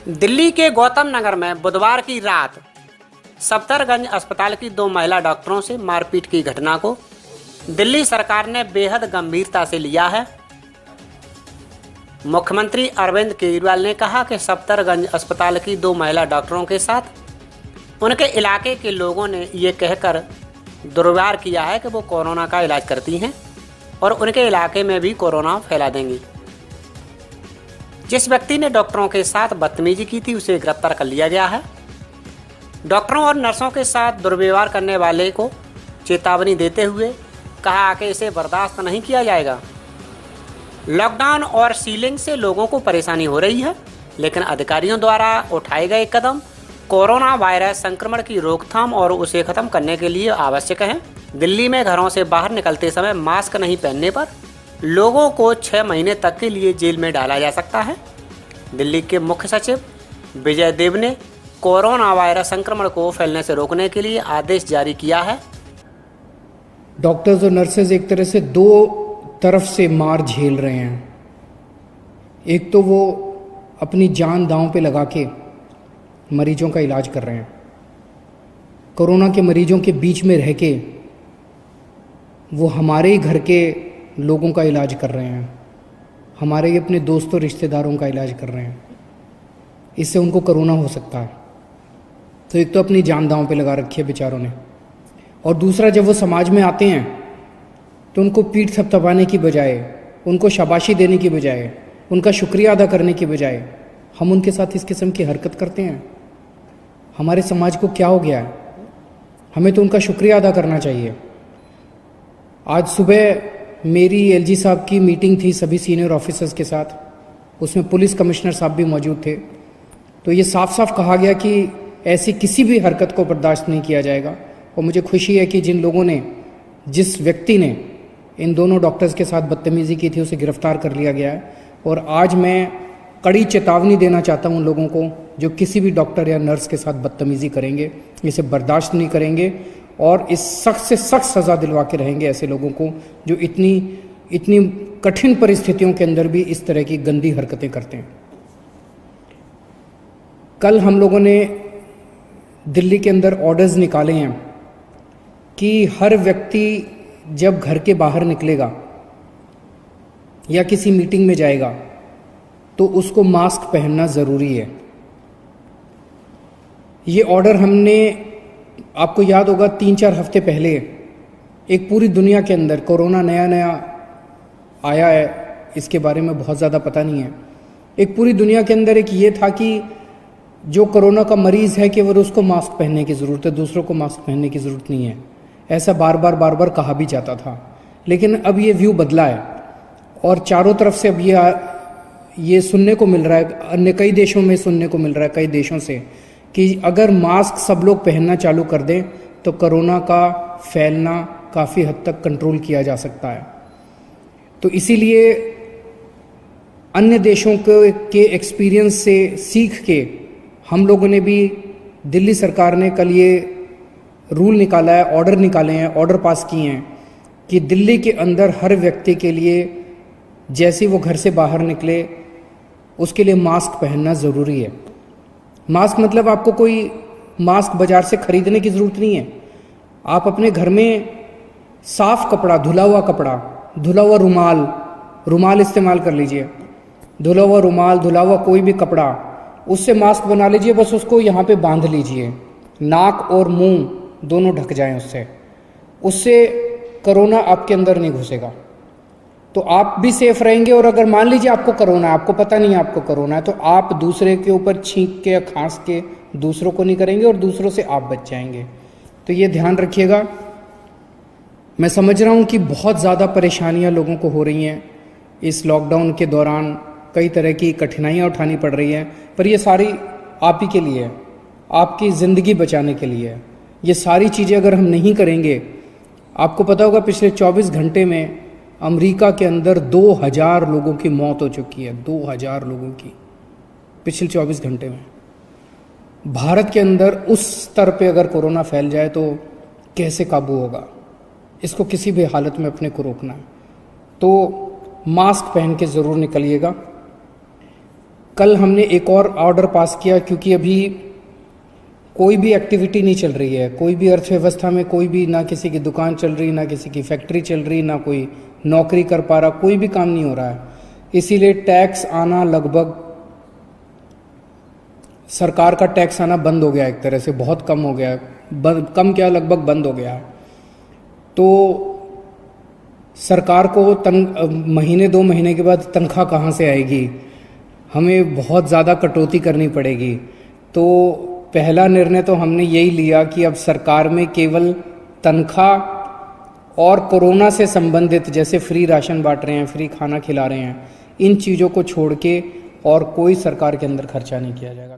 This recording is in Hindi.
दिल्ली के गौतम नगर में बुधवार की रात सफदरगंज अस्पताल की 2 महिला डॉक्टरों से मारपीट की घटना को दिल्ली सरकार ने बेहद गंभीरता से लिया है। मुख्यमंत्री अरविंद केजरीवाल ने कहा कि सफदरगंज अस्पताल की 2 महिला डॉक्टरों के साथ उनके इलाके के लोगों ने ये कहकर दुर्व्यवहार किया है कि वो कोरोना का इलाज करती हैं और उनके इलाके में भी कोरोना फैला देंगी। जिस व्यक्ति ने डॉक्टरों के साथ बदतमीजी की थी उसे गिरफ्तार कर लिया गया है। डॉक्टरों और नर्सों के साथ दुर्व्यवहार करने वाले को चेतावनी देते हुए कहा कि इसे बर्दाश्त नहीं किया जाएगा। लॉकडाउन और सीलिंग से लोगों को परेशानी हो रही है, लेकिन अधिकारियों द्वारा उठाए गए कदम कोरोना वायरस संक्रमण की रोकथाम और उसे खत्म करने के लिए आवश्यक हैं। दिल्ली में घरों से बाहर निकलते समय मास्क नहीं पहनने पर लोगों को 6 महीने तक के लिए जेल में डाला जा सकता है। दिल्ली के मुख्य सचिव विजय देव ने कोरोना वायरस संक्रमण को फैलने से रोकने के लिए आदेश जारी किया है। डॉक्टर्स और नर्सेज एक तरह से 2 तरफ से मार झेल रहे हैं। एक तो वो अपनी जान दांव पे लगा के मरीजों का इलाज कर रहे हैं, कोरोना के मरीजों के बीच में रह के वो हमारे ही घर के लोगों का इलाज कर रहे हैं, हमारे ही अपने दोस्तों रिश्तेदारों का इलाज कर रहे हैं। इससे उनको कोरोना हो सकता है। तो एक तो अपनी जान दांव पे लगा रखी है बेचारों ने, और दूसरा जब वो समाज में आते हैं तो उनको पीठ थपथपाने की बजाय, उनको शाबाशी देने की बजाय, उनका शुक्रिया अदा करने की बजाय हम उनके साथ इस किस्म की हरकत करते हैं। हमारे समाज को क्या हो गया है? हमें तो उनका शुक्रिया अदा करना चाहिए। आज सुबह मेरी एलजी साहब की मीटिंग थी सभी सीनियर ऑफिसर्स के साथ, उसमें पुलिस कमिश्नर साहब भी मौजूद थे। तो ये साफ साफ कहा गया कि ऐसी किसी भी हरकत को बर्दाश्त नहीं किया जाएगा। और मुझे खुशी है कि जिन लोगों ने, जिस व्यक्ति ने इन दोनों डॉक्टर्स के साथ बदतमीज़ी की थी उसे गिरफ्तार कर लिया गया है। और आज मैं कड़ी चेतावनी देना चाहता हूं उन लोगों को जो किसी भी डॉक्टर या नर्स के साथ बदतमीज़ी करेंगे, इसे बर्दाश्त नहीं करेंगे और इस सख्त से सख्त सज़ा दिलवा के रहेंगे ऐसे लोगों को जो इतनी कठिन परिस्थितियों के अंदर भी इस तरह की गंदी हरकतें करते हैं। कल हम लोगों ने दिल्ली के अंदर ऑर्डर्स निकाले हैं कि हर व्यक्ति जब घर के बाहर निकलेगा या किसी मीटिंग में जाएगा तो उसको मास्क पहनना ज़रूरी है। ये ऑर्डर हमने, आपको याद होगा 3-4 हफ्ते पहले एक पूरी दुनिया के अंदर कोरोना नया आया है, इसके बारे में बहुत ज़्यादा पता नहीं है। एक पूरी दुनिया के अंदर एक ये था कि जो कोरोना का मरीज़ है केवल उसको मास्क पहनने की ज़रूरत है, दूसरों को मास्क पहनने की ज़रूरत नहीं है। ऐसा बार बार कहा भी जाता था। लेकिन अब ये व्यू बदला है और चारों तरफ से अब ये सुनने को मिल रहा है, अन्य कई देशों में सुनने को मिल रहा है, कई देशों से, कि अगर मास्क सब लोग पहनना चालू कर दें तो कोरोना का फैलना काफ़ी हद तक कंट्रोल किया जा सकता है। तो इसीलिए अन्य देशों के एक्सपीरियंस से सीख के हम लोगों ने भी, दिल्ली सरकार ने कल ये रूल निकाला है, ऑर्डर निकाले हैं, ऑर्डर पास किए हैं कि दिल्ली के अंदर हर व्यक्ति के लिए जैसे वो घर से बाहर निकले उसके लिए मास्क पहनना ज़रूरी है। मास्क मतलब आपको कोई मास्क बाज़ार से ख़रीदने की ज़रूरत नहीं है। आप अपने घर में साफ़ कपड़ा, धुला हुआ कपड़ा, धुला हुआ रुमाल इस्तेमाल कर लीजिए। धुला हुआ रुमाल, धुला हुआ कोई भी कपड़ा, उससे मास्क बना लीजिए। बस उसको यहाँ पे बांध लीजिए, नाक और मुंह दोनों ढक जाएं उससे कोरोना आपके अंदर नहीं घुसेगा, तो आप भी सेफ रहेंगे। और अगर मान लीजिए आपको कोरोना है, आपको पता नहीं है आपको कोरोना है, तो आप दूसरे के ऊपर छींक के या खांस के दूसरों को नहीं करेंगे और दूसरों से आप बच जाएंगे। तो ये ध्यान रखिएगा। मैं समझ रहा हूँ कि बहुत ज़्यादा परेशानियाँ लोगों को हो रही हैं इस लॉकडाउन के दौरान, कई तरह की कठिनाइयाँ उठानी पड़ रही हैं, पर ये सारी आप ही के लिए है, आपकी ज़िंदगी बचाने के लिए है। ये सारी चीज़ें अगर हम नहीं करेंगे, आपको पता होगा पिछले 24 घंटे में अमेरिका के अंदर 2000 लोगों की मौत हो चुकी है, 2000 लोगों की पिछले 24 घंटे में। भारत के अंदर उस स्तर पे अगर कोरोना फैल जाए तो कैसे काबू होगा? इसको किसी भी हालत में अपने को रोकना है। तो मास्क पहन के ज़रूर निकलिएगा। कल हमने एक और ऑर्डर पास किया, क्योंकि अभी कोई भी एक्टिविटी नहीं चल रही है, कोई भी अर्थव्यवस्था में कोई भी, ना किसी की दुकान चल रही, ना किसी की फैक्ट्री चल रही, ना कोई नौकरी कर पा रहा, कोई भी काम नहीं हो रहा है। इसीलिए टैक्स आना लगभग, सरकार का टैक्स आना बंद हो गया, एक तरह से बहुत कम हो गया, कम क्या लगभग बंद हो गया। तो सरकार को महीने 2 महीने के बाद तनख्वाह कहाँ से आएगी, हमें बहुत ज़्यादा कटौती करनी पड़ेगी। तो पहला निर्णय तो हमने यही लिया कि अब सरकार में केवल तनख्वाह और कोरोना से संबंधित, जैसे फ्री राशन बांट रहे हैं, फ्री खाना खिला रहे हैं, इन चीज़ों को छोड़ के और कोई सरकार के अंदर खर्चा नहीं किया जाएगा।